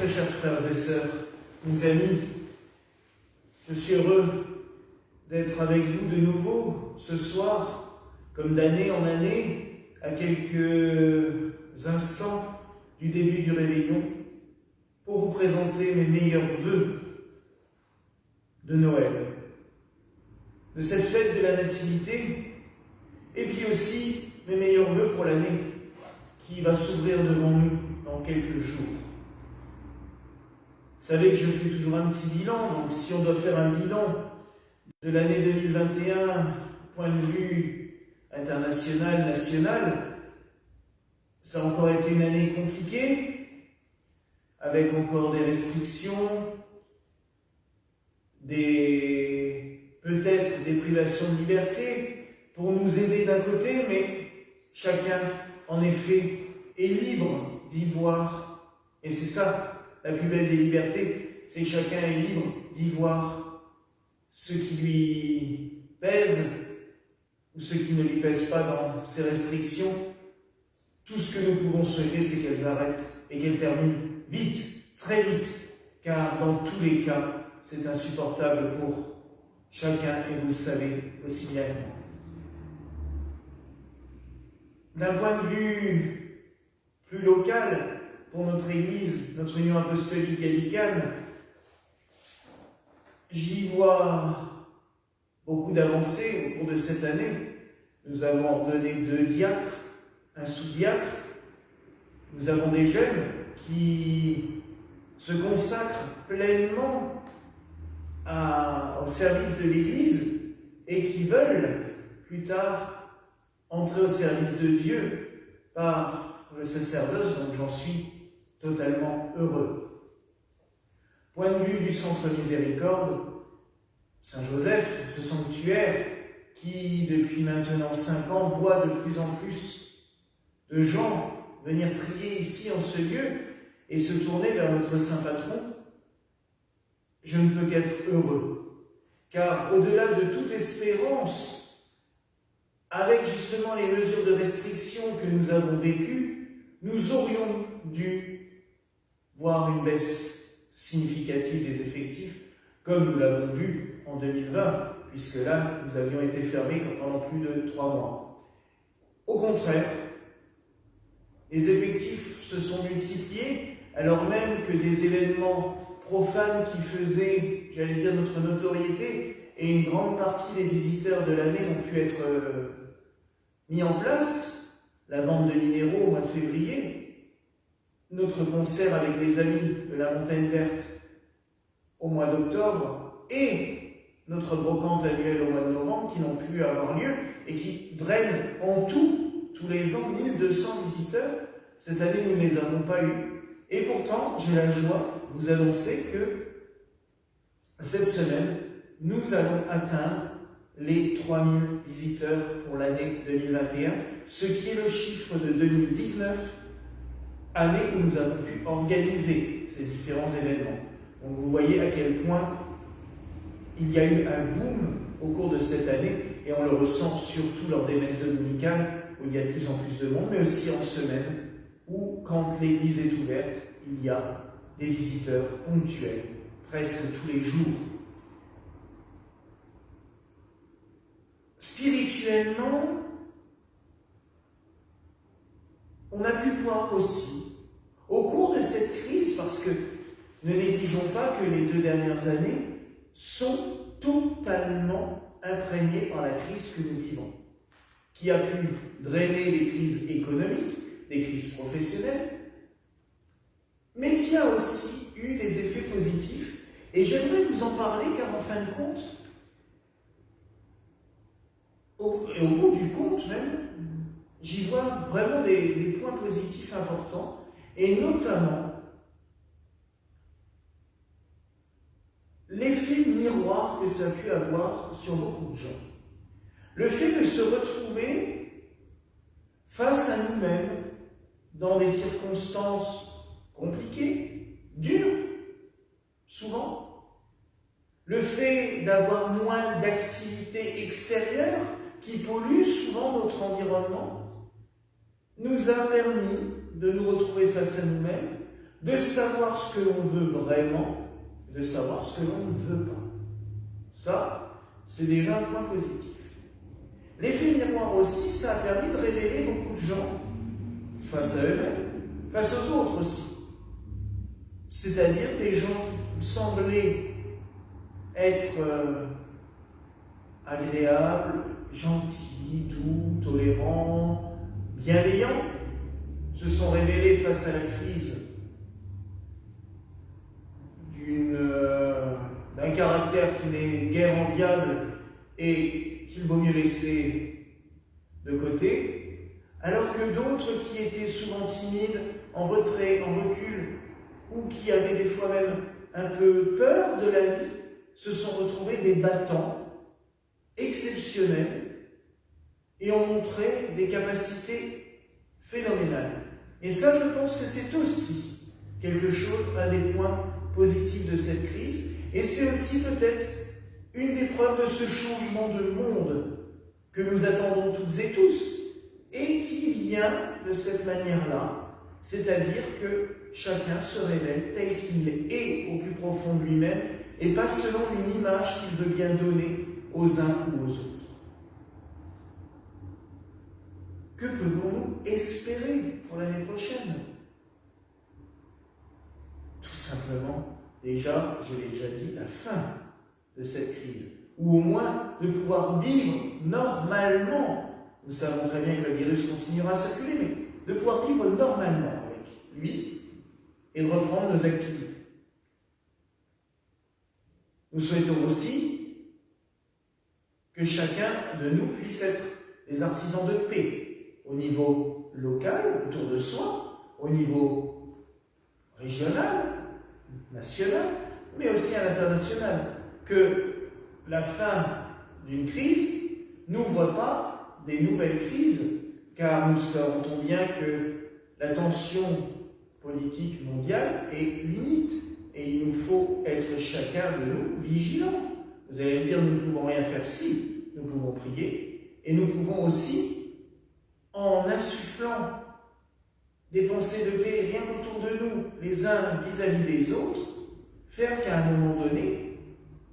très chers frères et sœurs, mes amis, je suis heureux d'être avec vous de nouveau ce soir, comme d'année en année, à quelques instants du début du réveillon, pour vous présenter mes meilleurs vœux de Noël, de cette fête de la Nativité, et puis aussi mes meilleurs vœux pour l'année qui va s'ouvrir devant nous dans quelques jours. Vous savez que je fais toujours un petit bilan, donc si on doit faire un bilan de l'année 2021, point de vue international, national, ça a encore été une année compliquée, avec encore des restrictions, peut-être des privations de liberté pour nous aider d'un côté, mais chacun, en effet, est libre d'y voir. Et c'est ça, la plus belle des libertés, c'est que chacun est libre d'y voir ce qui lui pèse ou ce qui ne lui pèse pas dans ces restrictions. Tout ce que nous pouvons souhaiter, c'est qu'elles arrêtent et qu'elles terminent vite, très vite, car dans tous les cas, c'est insupportable pour chacun, et vous le savez aussi bien que moi. D'un point de vue plus local, pour notre Église, notre Union apostolique gallicane, j'y vois beaucoup d'avancées au cours de cette année. Nous avons ordonné 2 diacres, un sous-diacre. Nous avons des jeunes qui se consacrent pleinement au service de l'Église et qui veulent plus tard entrer au service de Dieu par le sacerdoce, donc j'en suis totalement heureux. Point de vue du Centre Miséricorde, Saint-Joseph, ce sanctuaire qui, depuis maintenant 5 ans, voit de plus en plus de gens venir prier ici en ce lieu et se tourner vers notre saint patron, je ne peux qu'être heureux. Car au-delà de toute espérance, avec justement les mesures de restriction que nous avons vécues, nous aurions dû voir une baisse significative des effectifs, comme nous l'avons vu en 2020, puisque là, nous avions été fermés pendant plus de 3 mois. Au contraire, les effectifs se sont multipliés, alors même que des événements profanes qui faisaient, j'allais dire, notre notoriété, et une grande partie des visiteurs de l'année ont pu être mis en place, la vente de minéraux au mois de février, notre concert avec les amis de la Montagne Verte au mois d'octobre, et notre brocante annuelle au mois de novembre, qui n'ont pu avoir lieu, et qui drainent en tout, tous les ans, 1200 visiteurs. Cette année, nous ne les avons pas eus. Et pourtant, j'ai la joie de vous annoncer que cette semaine, nous allons atteindre les 3000 visiteurs pour l'année 2021, ce qui est le chiffre de 2019, année où nous avons pu organiser ces différents événements. Donc vous voyez à quel point il y a eu un boom au cours de cette année, et on le ressent surtout lors des messes dominicales, où il y a de plus en plus de monde, mais aussi en semaine, où quand l'église est ouverte, il y a des visiteurs ponctuels, presque tous les jours. Spirituellement, on a pu voir aussi, au cours de cette crise, parce que ne négligeons pas que les 2 dernières années sont totalement imprégnées par la crise que nous vivons, qui a pu drainer les crises économiques, des crises professionnelles, mais qui a aussi eu des effets positifs. Et j'aimerais vous en parler, car en fin de compte, au bout du compte même, j'y vois vraiment des points positifs importants, et notamment l'effet miroir que ça a pu avoir sur beaucoup de gens. Le fait de se retrouver face à nous-mêmes dans des circonstances compliquées, dures, souvent. Le fait d'avoir moins d'activités extérieures qui polluent souvent notre environnement nous a permis de nous retrouver face à nous-mêmes, de savoir ce que l'on veut vraiment, de savoir ce que l'on ne veut pas. Ça, c'est déjà un point positif. L'effet miroir aussi, ça a permis de révéler beaucoup de gens face à eux-mêmes, face aux autres aussi. C'est-à-dire des gens qui semblaient être agréables, gentils, doux, tolérants, bienveillants, se sont révélés face à la crise d'un caractère qui n'est guère enviable et qu'il vaut mieux laisser de côté, alors que d'autres qui étaient souvent timides, en retrait, en recul, ou qui avaient des fois même un peu peur de la vie, se sont retrouvés des battants exceptionnels et ont montré des capacités phénoménales. Et ça, je pense que c'est aussi quelque chose, un des points positifs de cette crise, et c'est aussi peut-être une des preuves de ce changement de monde que nous attendons toutes et tous, et qui vient de cette manière-là, c'est-à-dire que chacun se révèle tel qu'il est au plus profond de lui-même, et pas selon une image qu'il veut bien donner aux uns ou aux autres. Que pouvons-nous espérer pour l'année prochaine? Tout simplement, déjà, je l'ai déjà dit, la fin de cette crise, ou au moins de pouvoir vivre normalement. Nous savons très bien que le virus continuera à circuler, mais de pouvoir vivre normalement avec lui et de reprendre nos activités. Nous souhaitons aussi que chacun de nous puisse être des artisans de paix au niveau local, autour de soi, au niveau régional, national, mais aussi à l'international. Que la fin d'une crise n'ouvre pas des nouvelles crises, car nous sentons bien que la tension politique mondiale est limite, et il nous faut être chacun de nous vigilants. Vous allez me dire, nous ne pouvons rien faire si, nous pouvons prier, et nous pouvons aussi, en insufflant des pensées de paix rien qu'autour de nous, les uns vis-à-vis des autres, faire qu'à un moment donné,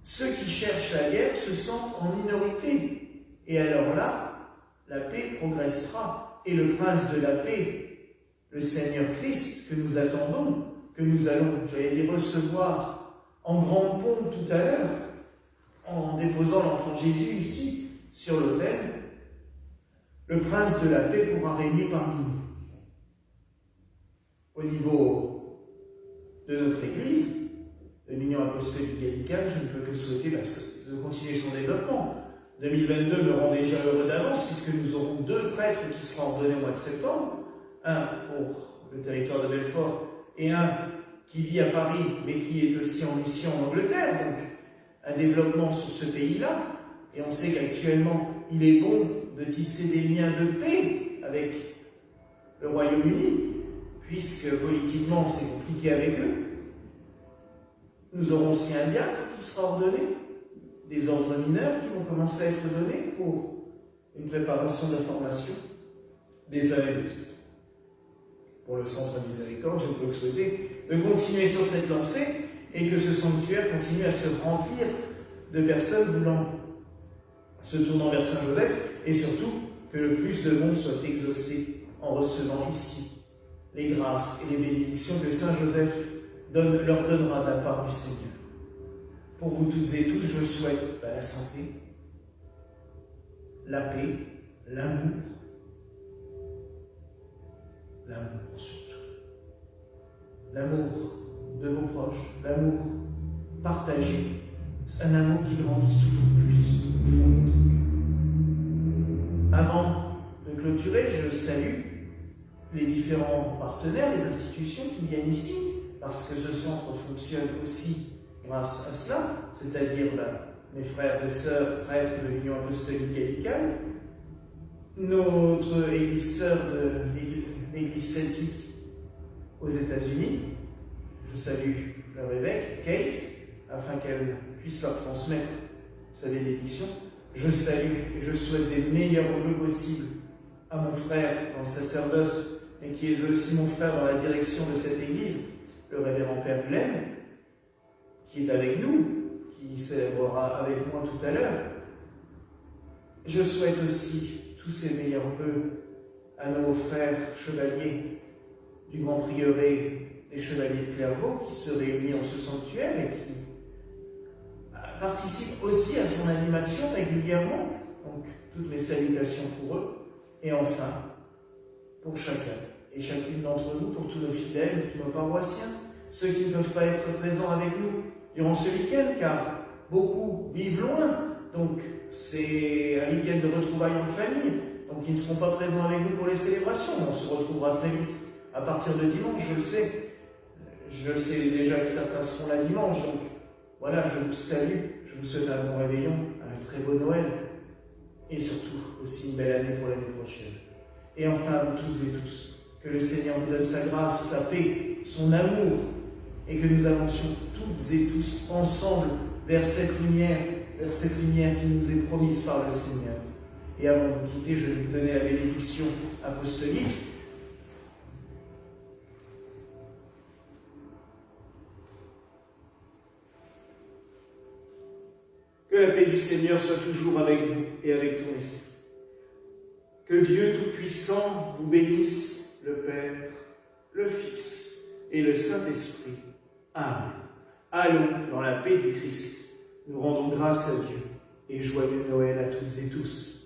ceux qui cherchent la guerre se sentent en minorité. Et alors là, la paix progressera. Et le prince de la paix, le Seigneur Christ, que nous attendons, que nous allons, j'allais dire, recevoir en grande pompe tout à l'heure, en déposant l'enfant Jésus ici, sur l'autel, le prince de la paix pourra régner parmi nous. Au niveau de notre Église, de l'Union apostolique gallicane, je ne peux que souhaiter de continuer son développement. 2022 me rend déjà heureux d'avance, puisque nous aurons 2 prêtres qui seront ordonnés au mois de septembre, un pour le territoire de Belfort et un qui vit à Paris, mais qui est aussi en mission en Angleterre, donc un développement sur ce pays-là. Et on sait qu'actuellement, il est bon de tisser des liens de paix avec le Royaume-Uni, puisque politiquement c'est compliqué avec eux. Nous aurons aussi un diacre qui sera ordonné, des ordres mineurs qui vont commencer à être donnés pour une préparation de formation des uns et des autres. Pour le Centre Miséricorde, je peux souhaiter de continuer sur cette lancée et que ce sanctuaire continue à se remplir de personnes voulant se tournant vers Saint-Joseph, et surtout que le plus de monde soit exaucé en recevant ici les grâces et les bénédictions que Saint-Joseph leur donnera de la part du Seigneur. Pour vous toutes et tous, je souhaite la santé, la paix, l'amour surtout. L'amour de vos proches, l'amour partagé, un amour qui grandisse toujours plus au fond de notre cœur. Avant de clôturer, je salue les différents partenaires, les institutions qui viennent ici, parce que ce centre fonctionne aussi grâce à cela, c'est-à-dire mes frères et sœurs prêtres de l'Union apostolique gallicane, notre église sœur de l'église celtique aux États-Unis. Je salue leur évêque, Kate, afin qu'elle puisse leur transmettre sa bénédiction. Je salue et je souhaite des meilleurs vœux possibles à mon frère dans le sacerdoce, et qui est aussi mon frère dans la direction de cette église, le révérend Père Glenn, qui est avec nous, qui célébrera avec moi tout à l'heure. Je souhaite aussi tous ces meilleurs vœux à nos frères chevaliers du Grand Prieuré des Chevaliers de Clairvaux qui se réunissent en ce sanctuaire et qui participent aussi à son animation régulièrement. Donc, toutes mes salutations pour eux. Et enfin, pour chacun et chacune d'entre vous, pour tous nos fidèles, tous nos paroissiens, ceux qui ne peuvent pas être présents avec nous durant ce week-end, car beaucoup vivent loin. Donc, c'est un week-end de retrouvailles en famille. Donc, ils ne seront pas présents avec nous pour les célébrations. On se retrouvera très vite à partir de dimanche, je le sais. Je sais déjà que certains seront là dimanche. Donc, voilà, je vous salue. Je vous souhaite un bon réveillon, un très beau Noël. Et surtout, aussi une belle année pour l'année prochaine. Et enfin, vous toutes et tous, que le Seigneur nous donne sa grâce, sa paix, son amour, et que nous avancions toutes et tous ensemble vers cette lumière qui nous est promise par le Seigneur. Et avant de vous quitter, je vais vous donner la bénédiction apostolique. Que la paix du Seigneur soit toujours avec vous et avec ton esprit. Que Dieu Tout-Puissant vous bénisse, le Père, le Fils et le Saint-Esprit. Amen. Allons dans la paix du Christ. Nous rendons grâce à Dieu et joyeux Noël à toutes et tous.